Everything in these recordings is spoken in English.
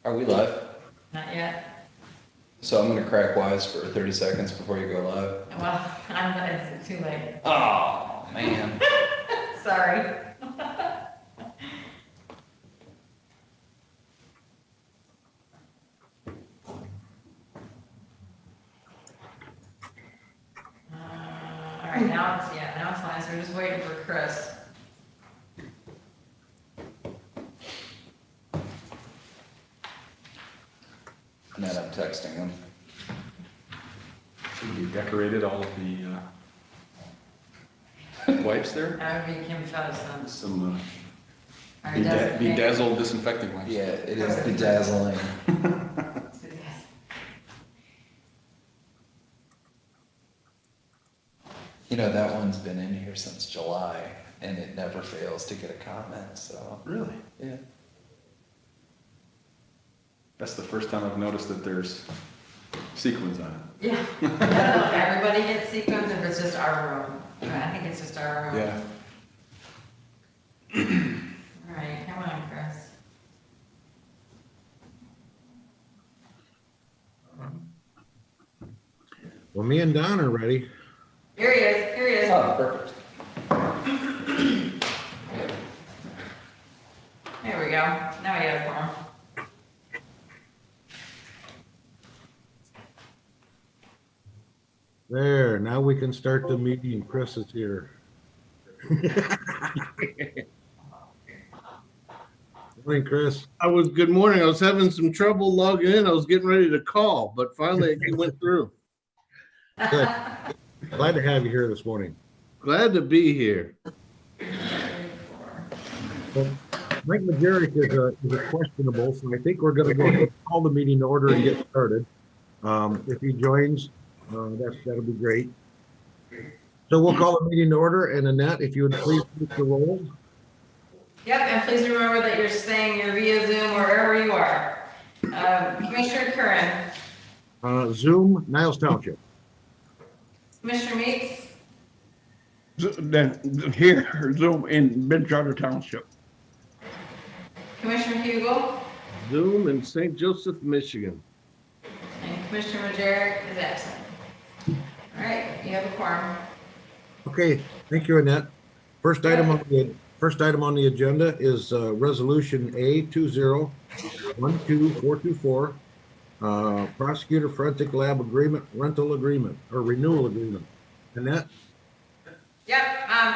Are we live? Not yet. So I'm gonna crack wise for 30 seconds before you go live. Well, it's too late. Oh, man. Sorry. All right, now it's fine. So we're just waiting for Chris. And then I'm texting him. Should we decorated all of the wipes there? That would be Kim Feddison. Some All right, that's- bedazzled disinfecting wipes. Yeah, it is bedazzling. You know, that one's been in here since July and it never fails to get a comment, so. Really? Yeah. That's the first time I've noticed that there's sequins on it. Yeah. I don't know if everybody gets sequins, if it's just our room. I think it's just our room. Yeah. All right, come on, Chris. Well, me and Don are ready. Here he is, here he is. Oh, perfect. There we go. Now we have a form. There, now we can start the meeting. Chris is here. Morning, Chris. Good morning. I was having some trouble logging in. I was getting ready to call, but finally it went through. Good. Glad to have you here this morning. Glad to be here. Well, Mike Majerick is a questionable, so I think we're going to go call the meeting to order and get started. If he joins, that'll be great. So we'll call the meeting to order, and Annette, if you would please take the roll. Yep, and please remember that you're staying, you're via Zoom wherever you are. Commissioner Curran, Zoom, Niles Township. Commissioner Meeks, Then here, Zoom in Big Charter Township. Commissioner Hugel, Zoom in St. Joseph, Michigan. and Commissioner Majerick is absent. All right, you have a quorum. Okay, thank you, Annette. First item on the agenda is Resolution A 2012424, Prosecutor Forensic Lab Agreement, Rental Agreement, or Renewal Agreement. Annette? Yep,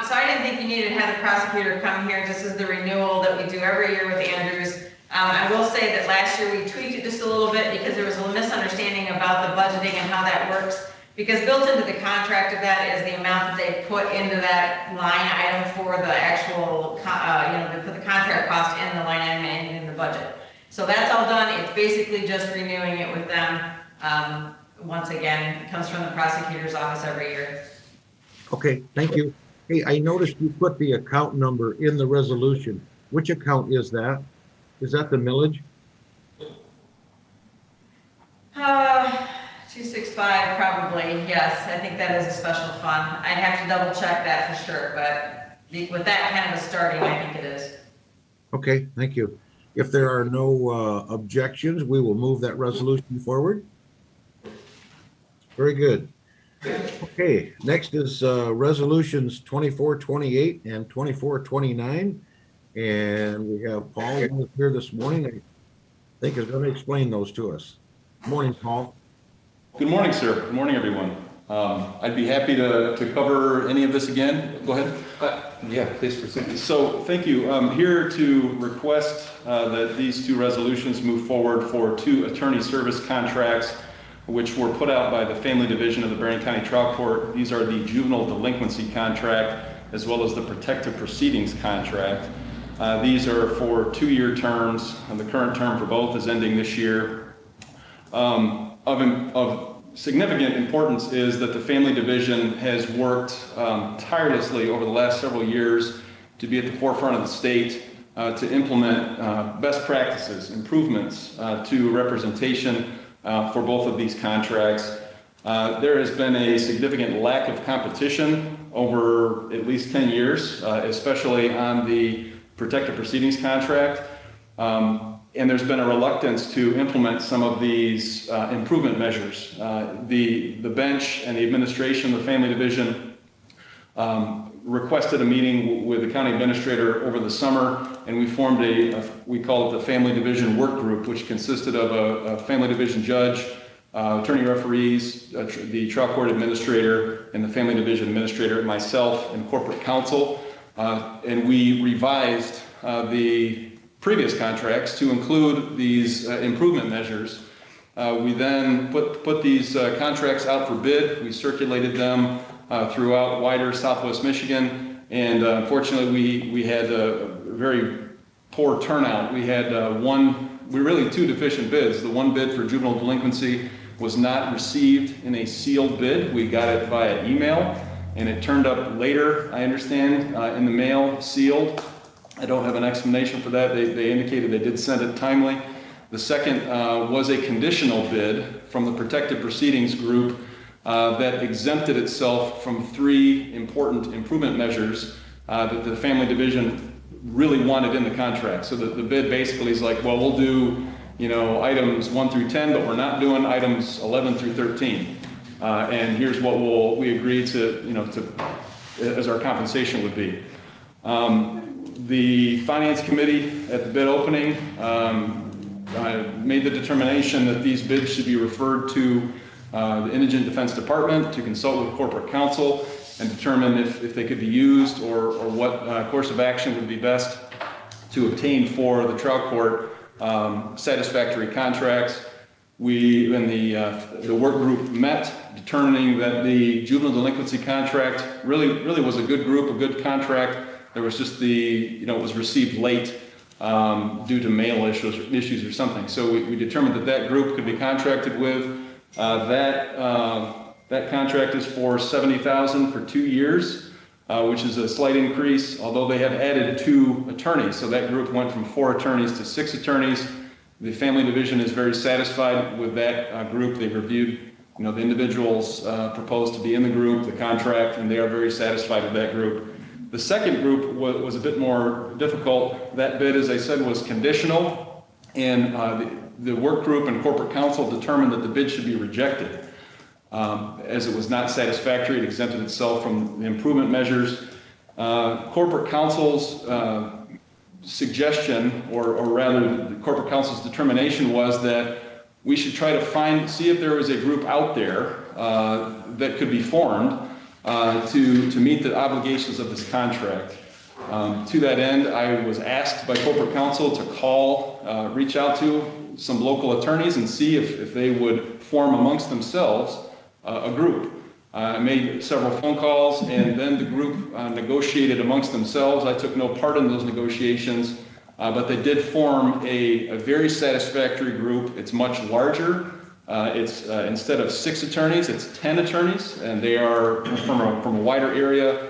so I didn't think you needed to have the prosecutor come here. This is the renewal that we do every year with Andrews. I will say that last year we tweaked it just a little bit because there was a misunderstanding about the budgeting and how that works. Because built into the contract of that is the amount that they put into that line item for the actual, they put the contract cost in the line item and in the budget. So that's all done. It's basically just renewing it with them. Once again, it comes from the prosecutor's office every year. Okay, thank you. Hey, I noticed you put the account number in the resolution. Which account is that? Is that the millage? 265 probably, yes. I think that is a special fund. I'd have to double check that for sure, but with that kind of a starting, I think it is. Okay, thank you. If there are no objections, we will move that resolution forward. Very good. Okay, next is resolutions 2428 and 2429. And we have Paul here this morning. I think is going to explain those to us. Morning, Paul. Good morning, sir. Good morning, everyone. I'd be happy to cover any of this again. Go ahead. Yeah, please proceed. So thank you. I'm here to request that these two resolutions move forward for two attorney service contracts which were put out by the Family Division of the Berrien County Trial Court. These are the juvenile delinquency contract as well as the protective proceedings contract. These are for 2-year terms, and the current term for both is ending this year. Of significant importance is that the Family Division has worked tirelessly over the last several years to be at the forefront of the state to implement best practices, improvements to representation for both of these contracts. There has been a significant lack of competition over at least 10 years, especially on the protective proceedings contract. And there's been a reluctance to implement some of these improvement measures. The bench and the administration, the family division, requested a meeting with the county administrator over the summer, and we formed we call it the Family Division Work Group, which consisted of a family division judge, attorney referees, the trial court administrator, and the family division administrator, myself, and corporate counsel. And we revised the previous contracts to include these improvement measures. We then put these contracts out for bid. We circulated them throughout wider Southwest Michigan, and unfortunately we had a very poor turnout. We had really two deficient bids. The one bid for juvenile delinquency was not received in a sealed bid. We got it via email, and it turned up later, I understand, in the mail, sealed. I don't have an explanation for that. They indicated they did send it timely. The second was a conditional bid from the Protective Proceedings Group that exempted itself from three important improvement measures that the family division really wanted in the contract. So the bid basically is like, well, we'll do, items 1 through 10, but we're not doing items 11 through 13. And here's what we agreed to as our compensation would be. The Finance Committee at the bid opening made the determination that these bids should be referred to the Indigent Defense Department to consult with corporate counsel and determine if they could be used or what course of action would be best to obtain for the trial court satisfactory contracts. We and the work group met, determining that the juvenile delinquency contract really was a good group, a good contract. There was just it was received late due to mail issues or something. So we determined that group could be contracted with. That contract is for $70,000 for 2 years, which is a slight increase, although they have added 2 attorneys. So that group went from 4 attorneys to 6 attorneys. The family division is very satisfied with that group. They've reviewed, the individuals proposed to be in the group, the contract, and they are very satisfied with that group. The second group was a bit more difficult. That bid, as I said, was conditional, and the work group and corporate counsel determined that the bid should be rejected. As it was not satisfactory, it exempted itself from the improvement measures. Corporate counsel's suggestion, or rather the corporate counsel's determination, was that we should try to see if there was a group out there that could be formed to meet the obligations of this contract. To that end, I was asked by corporate counsel to reach out to some local attorneys and see if they would form amongst themselves a group. I made several phone calls, and then the group negotiated amongst themselves. I took no part in those negotiations, but they did form a very satisfactory group. It's much larger. It's instead of 6 attorneys, it's 10 attorneys, and they are from a wider area.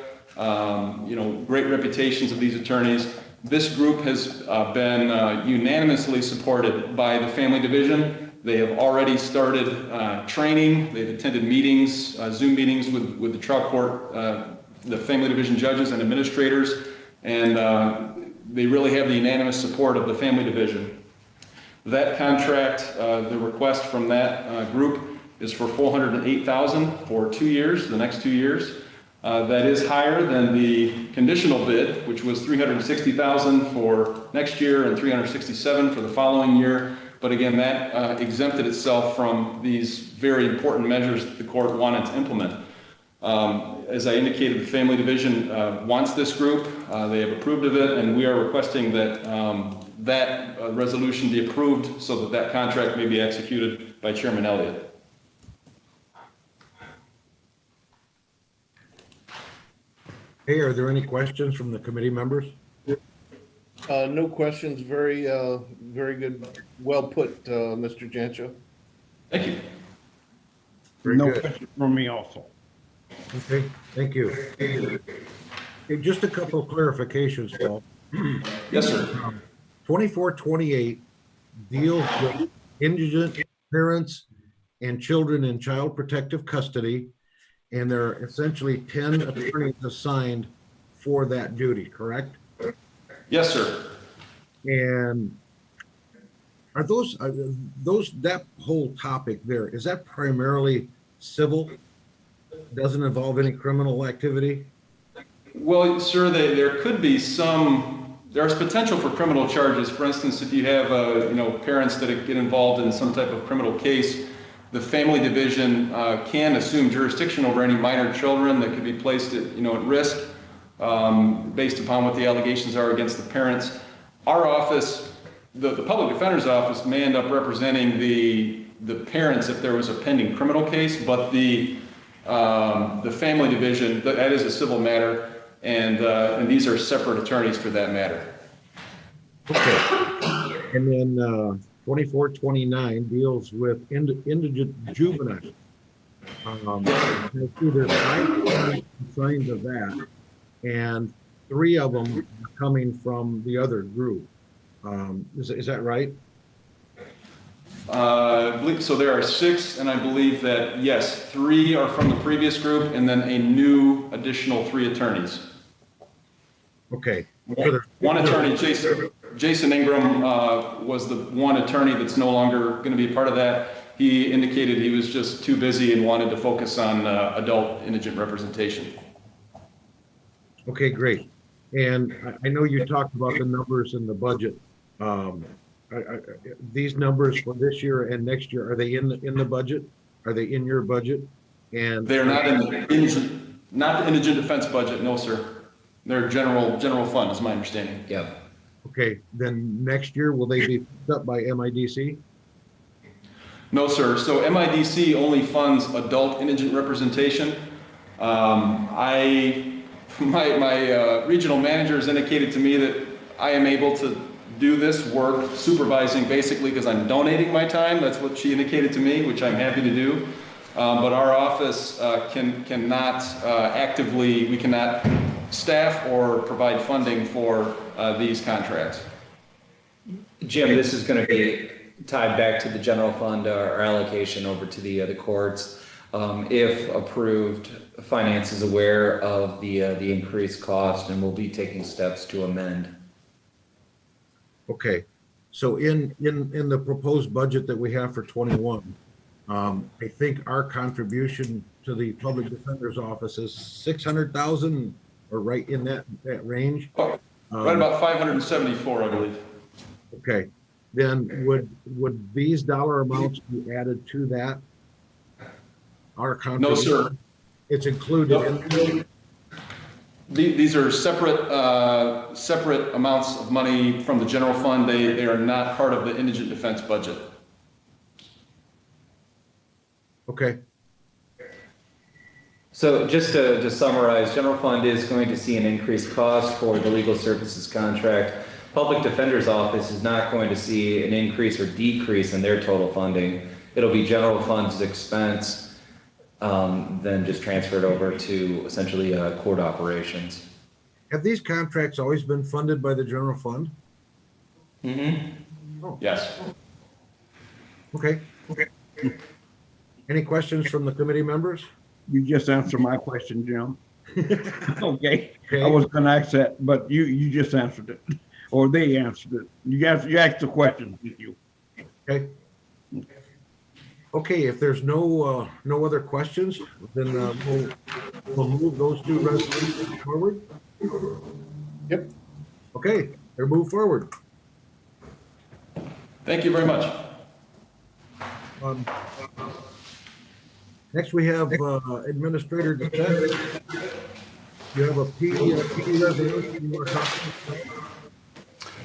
Great reputations of these attorneys. This group has been unanimously supported by the family division. They have already started training. They've attended meetings, Zoom meetings with the trial court, the family division judges and administrators, and they really have the unanimous support of the family division. That contract, the request from that group is for $408,000 for 2 years, the next 2 years. That is higher than the conditional bid, which was $360,000 for next year and $367,000 for the following year. But again, that exempted itself from these very important measures that the court wanted to implement. As I indicated, the family division wants this group. They have approved of it, and we are requesting that that resolution be approved so that contract may be executed by Chairman Elliott. Hey, are there any questions from the committee members? No questions. Very good. Well put, Mr. Jancho. Thank you. Very No good. question from me also. Okay, thank you. Hey, just a couple of clarifications, Paul. Yes, sir. 2428 deals with indigent parents and children in child protective custody, and there are essentially 10 attorneys assigned for that duty, correct? Yes, sir. And Are those, that whole topic there, is that primarily civil? Doesn't involve any criminal activity? Well, sir, there could be some, there's potential for criminal charges. For instance, if you have, parents that get involved in some type of criminal case, the family division can assume jurisdiction over any minor children that could be placed at risk based upon what the allegations are against the parents. Our office, the public defender's office, may end up representing the parents if there was a pending criminal case, but the family division, that is a civil matter, and these are separate attorneys for that matter. Okay. And then 2429 deals with indigent juveniles. I see there's 5 assigned to that, and 3 of them are coming from the other group. Is that right? I believe so. There are 6, and I believe that yes, 3 are from the previous group, and then a new additional 3 attorneys. Okay. One attorney, Jason Ingram, was the one attorney that's no longer going to be a part of that. He indicated he was just too busy and wanted to focus on adult indigent representation. Okay, great. And I know you talked about the numbers in the budget. These numbers for this year and next year, are they in the budget? Are they in your budget? And they're not in the indigent defense budget, no, sir. They're general fund, is my understanding. Yeah. Okay, then next year, will they be picked up by MIDC? No, sir. So MIDC only funds adult indigent representation. My regional manager has indicated to me that I am able to do this work supervising basically because I'm donating my time. That's what she indicated to me, which I'm happy to do. But our office cannot we cannot staff or provide funding for these contracts. Jim, this is going to be tied back to the general fund, our allocation over to the courts. If approved, finance is aware of the increased cost and will be taking steps to amend. Okay, so in the proposed budget that we have for 21, I think our contribution to the public defender's office is 600,000, or right in that range. Right about 574, I believe. Okay, then would these dollar amounts be added to that? Our contribution? No, sir. It's included in. These are separate amounts of money from the general fund. They are not part of the indigent defense budget. Okay. So just to summarize, general fund is going to see an increased cost for the legal services contract. Public defender's office is not going to see an increase or decrease in their total funding. It'll be general fund's expense, then just transferred over to essentially court operations. Have these contracts always been funded by the general fund? Mm-hmm. Oh. Yes. Okay. Any questions from the committee members? You just answered my question, Jim. Okay. Okay. I was gonna ask that, but you just answered it, or they answered it. You asked the question, didn't you? Okay. Okay, if there's no other questions, then we'll move those 2 resolutions forward. Yep. Okay, they're moved forward. Thank you very much. Next, we have Administrator Dissent. You have a PD resolution you want to talk about?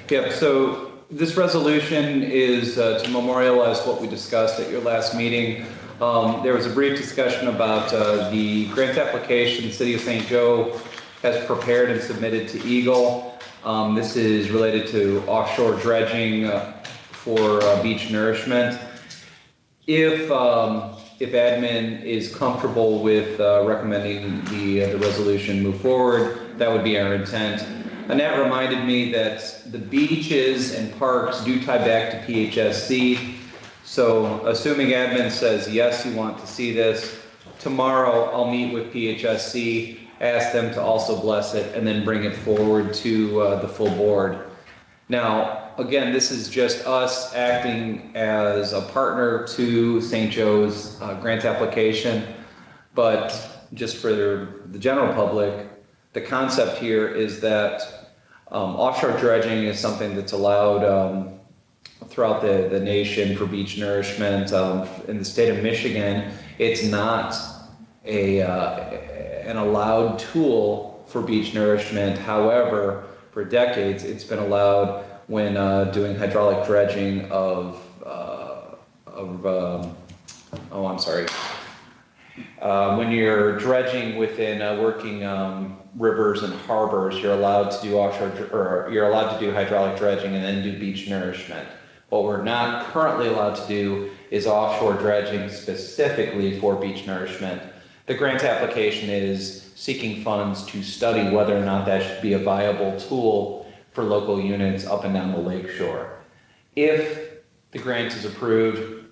Yep, so this resolution is to memorialize what we discussed at your last meeting. There was a brief discussion about the grant application the City of St. Joe has prepared and submitted to Eagle. This is related to offshore dredging for beach nourishment. If admin is comfortable with recommending the resolution move forward, that would be our intent. Annette reminded me that the beaches and parks do tie back to PHSC. So assuming admin says, yes, you want to see this, tomorrow I'll meet with PHSC, ask them to also bless it, and then bring it forward to the full board. Now, again, this is just us acting as a partner to St. Joe's grant application, but just for the general public, the concept here is that offshore dredging is something that's allowed throughout the nation for beach nourishment. In the state of Michigan, it's not an allowed tool for beach nourishment. However, for decades, it's been allowed when doing hydraulic dredging of when you're dredging within working rivers and harbors, you're allowed to do you're allowed to do hydraulic dredging and then do beach nourishment. What we're not currently allowed to do is offshore dredging specifically for beach nourishment. The grant application is seeking funds to study whether or not that should be a viable tool for local units up and down the lake shore. If the grant is approved,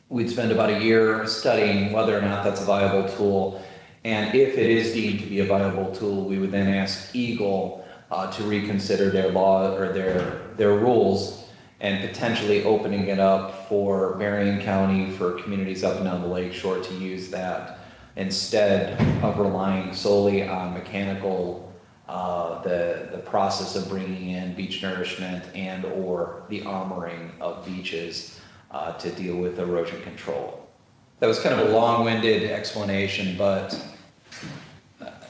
we'd spend about a year studying whether or not that's a viable tool. And if it is deemed to be a viable tool, we would then ask Eagle to reconsider their law or their rules and potentially opening it up for Marion County, for communities up and down the lake shore to use that instead of relying solely on mechanical, the process of bringing in beach nourishment and or the armoring of beaches to deal with erosion control. That was kind of a long-winded explanation, but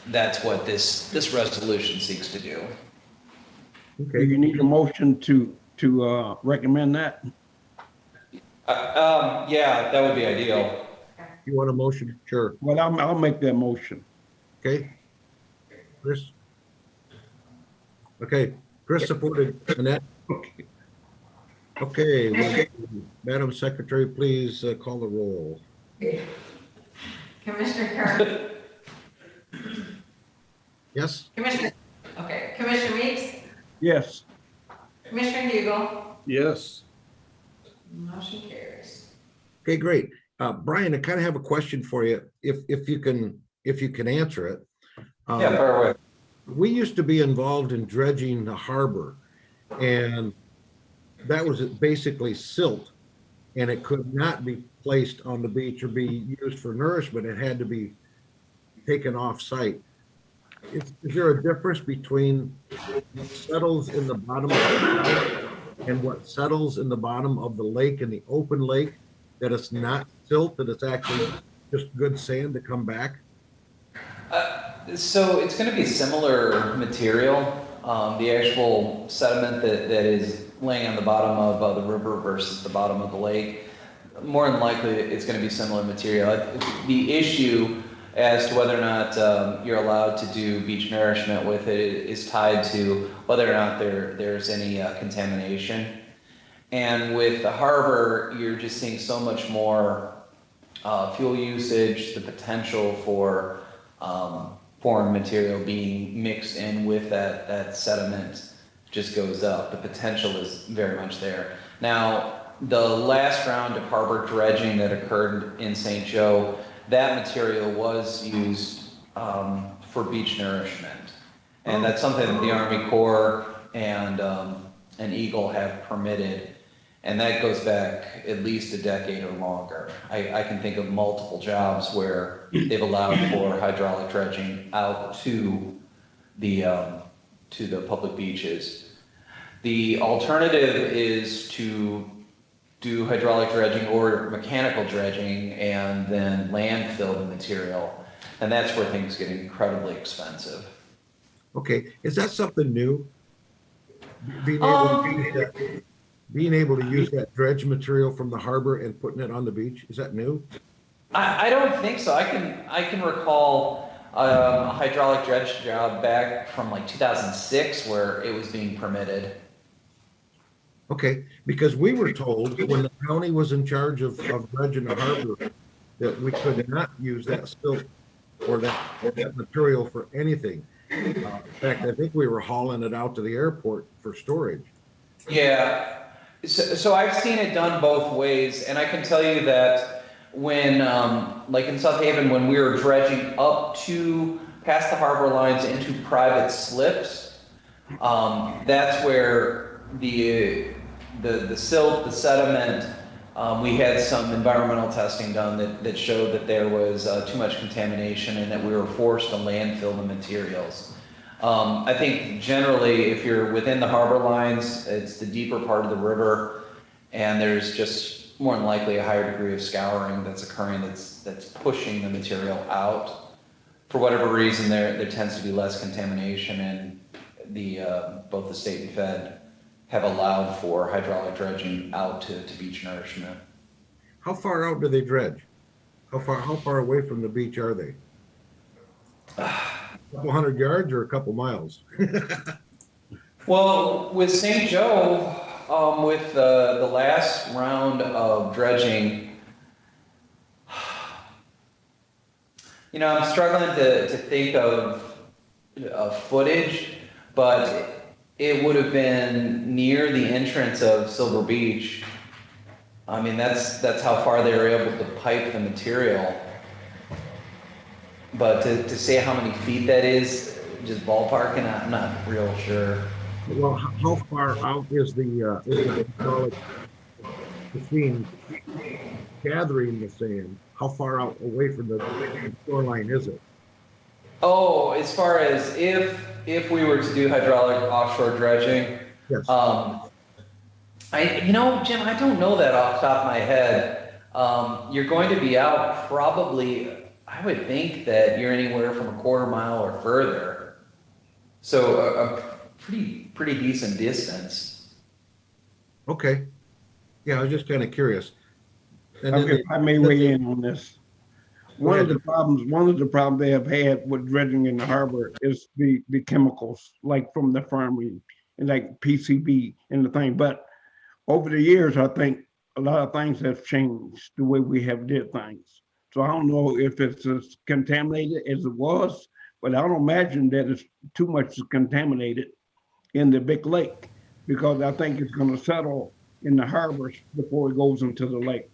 that's what this resolution seeks to do. Do you need a motion to recommend that? Yeah, that would be ideal. You want a motion? Sure. Well, I'll make that motion. Okay. Chris? Okay, Chris supported Annette. Okay. Okay, well, Madam Secretary, please call the roll. Commissioner Kern? Yes? Commissioner Meeks? Yes. Commissioner Hugel? Yes. Motion carries. Okay, great. Brian, I kind of have a question for you, if you can answer it. Yeah, fire away. We used to be involved in dredging the harbor, and that was basically silt, and it could not be placed on the beach or be used for nourishment. It had to be taken off site. Is there a difference between what settles in the bottom of the lake and what settles in the bottom of the lake, in the open lake, that it's not silt, that it's actually just good sand to come back? So it's going to be similar material. The actual sediment that is laying on the bottom of the river versus the bottom of the lake, more than likely it's going to be similar material. The issue as to whether or not you're allowed to do beach nourishment with it is tied to whether or not there's any contamination. And with the harbor, you're just seeing so much more fuel usage, the potential for foreign material being mixed in with that sediment just goes up. The potential is very much there. Now, the last round of harbor dredging that occurred in St. Joe, that material was used for beach nourishment. And that's something that the Army Corps and Eagle have permitted. And that goes back at least a decade or longer. I can think of multiple jobs where they've allowed for hydraulic dredging out to the public beaches. The alternative is to do hydraulic dredging or mechanical dredging and then landfill the material. And that's where things get incredibly expensive. Okay, is that something new? Being able to use that dredge material from the harbor and putting it on the beach, is that new? I don't think so. I can recall a hydraulic dredge job back from like 2006 where it was being permitted. Okay, because we were told when the county was in charge of dredging the harbor that we could not use that silt or that material for anything. In fact, I think we were hauling it out to the airport for storage. Yeah. So I've seen it done both ways, and I can tell you that when, like in South Haven, when we were dredging up to past the harbor lines into private slips, That's where the silt, the sediment, we had some environmental testing done that showed that there was too much contamination and that we were forced to landfill the materials. I think generally, if you're within the harbor lines, it's the deeper part of the river, and there's just more than likely a higher degree of scouring that's occurring that's pushing the material out. For whatever reason, there tends to be less contamination, and both the state and Fed have allowed for hydraulic dredging out to beach nourishment. How far out do they dredge? How far away from the beach are they? A couple 100 yards or a couple miles? Well, with St. Joe, with the last round of dredging, I'm struggling to think of footage, but it would have been near the entrance of Silver Beach. I mean, that's how far they were able to pipe the material. But to say how many feet that is, just ballparking, I'm not real sure. Well, how far out is the hydraulic machine gathering the sand? How far out away from the shoreline is it? Oh, as far as if we were to do hydraulic offshore dredging, Yes. Jim, I don't know that off the top of my head. You're going to be out probably, I would think that you're anywhere from a quarter mile or further. So a pretty decent distance. Okay. Yeah, I was just kind of curious. And then Okay, I may weigh in on this. One of the problems they have had with dredging in the harbor is the chemicals, like from the farming, and like PCB and the thing. But over the years, I think a lot of things have changed the way we have did things. So I don't know if it's as contaminated as it was, but I don't imagine that it's too much contaminated in the big lake, because I think it's going to settle in the harbors before it goes into the lake.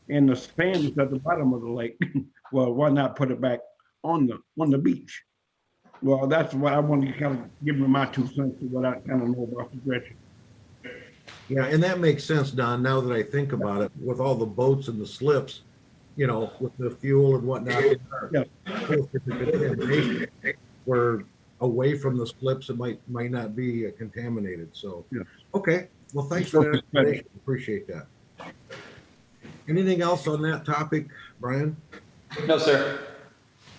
And the sand is at the bottom of the lake. Well, why not put it back on the beach? Well, that's what I want to kind of give me my 2 cents of what I kind of know about the dredging. Yeah, and that makes sense, Don, now that I think about it, with all the boats and the slips, with the fuel and whatnot. Yeah. We're away from the slips, it might not be contaminated, so. Yeah. Okay, well, thanks for that information, appreciate that. Anything else on that topic, Brian? No, sir.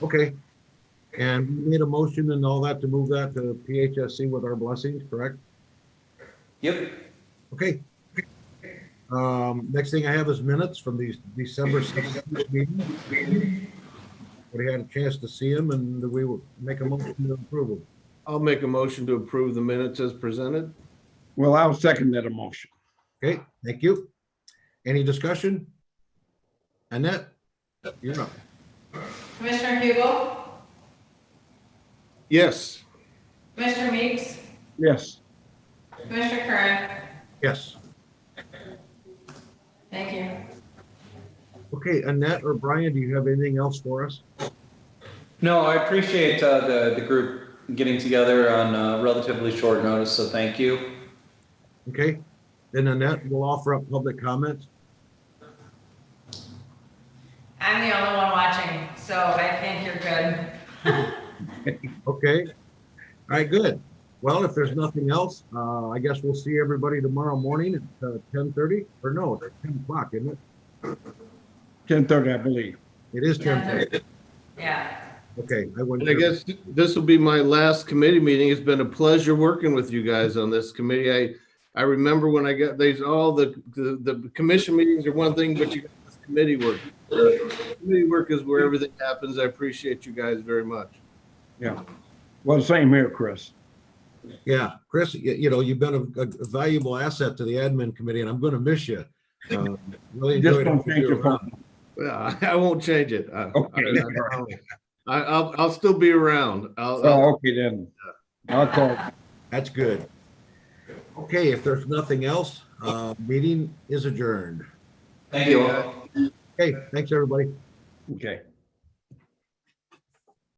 Okay, and we made a motion and all that to move that to PHSC with our blessings, correct? Yep. Okay. Next thing I have is minutes from these December 6th meeting. We had a chance to see them, and we will make a motion to approve them. I'll make a motion to approve the minutes as presented. Well, I'll second that motion. Okay, thank you. Any discussion? Annette, you're up. Commissioner Hugel, Yes. Commissioner Meeks, Yes. Commissioner Curran. Yes. Thank you. Okay, Annette or Brian, do you have anything else for us? No, I appreciate the group getting together on relatively short notice, so thank you. Okay, then Annette will offer up public comments. I'm the only one watching, so I think you're good. Okay, all right, good. Well, if there's nothing else, I guess we'll see everybody tomorrow morning at 10:30, or no, it's 10 o'clock, isn't it? 10:30, I believe. It is 10:30. Yeah. Okay, I wouldn't. And I guess this will be my last committee meeting. It's been a pleasure working with you guys on this committee. I remember when I got these, all the commission meetings are one thing, but you got this committee work. Committee work is where everything happens. I appreciate you guys very much. Yeah. Well, same here, Chris. Yeah, Chris, you've been a valuable asset to the admin committee, and I'm going to miss you. Really Just enjoyed don't having change you your around. phone. Yeah, I won't change it. Okay. I'll still be around. Oh, okay then. I'll call. That's good. Okay, if there's nothing else, meeting is adjourned. Thank you. Okay, thanks, everybody. Okay.